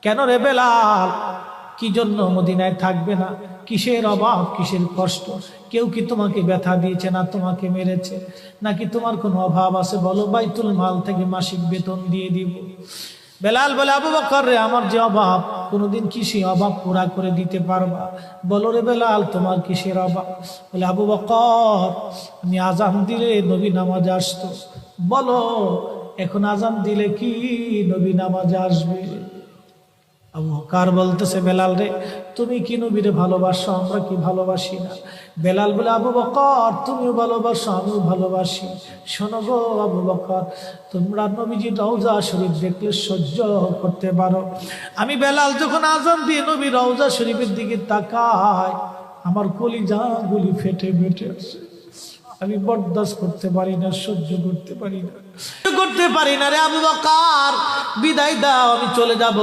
কেন রে বেলাল, কি জন্য মদিনায় থাকবে না? কিসের অভাব, কিসের কষ্ট? কেউ কি তোমাকে ব্যথা দিয়েছে না তোমাকে মেরেছে? নাকি তোমার কোনো অভাব আছে? বলো, বাইতুল মাল থেকে মাসিক বেতন দিয়ে দিব। বেলাল বলে, আবু বকর রে, আমার যে অভাব, কোনোদিন কি সেই অভাব পুরা করে দিতে পারবা? বলো রে বেলাল, তোমার কিসের অভাব? বলে, আবু বকর, আমি আজান দিলে নবী নামাজে আসতো। বলো, এখন আজান দিলে কি নবী নামাজে আসবে? আবু বকর বলতেছে, বেলাল রে, তুমি কি নবীরে ভালোবাসো, আমরা কি ভালোবাসি না? বেলাল বলে, আবু বকর, তুমিও ভালোবাসো, আমিও ভালোবাসি। শোনো গো আবু বকর, তোমরা নবীজি রওজা শরীফ দেখলে সহ্য করতে পারো, আমি বেলাল যখন আজান দিয়ে নবী রওজা শরীফের দিকে তাকাই, আমার কলিজা গুলি ফেটে ফেটে আসে। আমি বরদাস্ত করতে পারি না, সহ্য করতে পারি না রে আবু বকর, বিদায় দাও, আমি চলে যাব।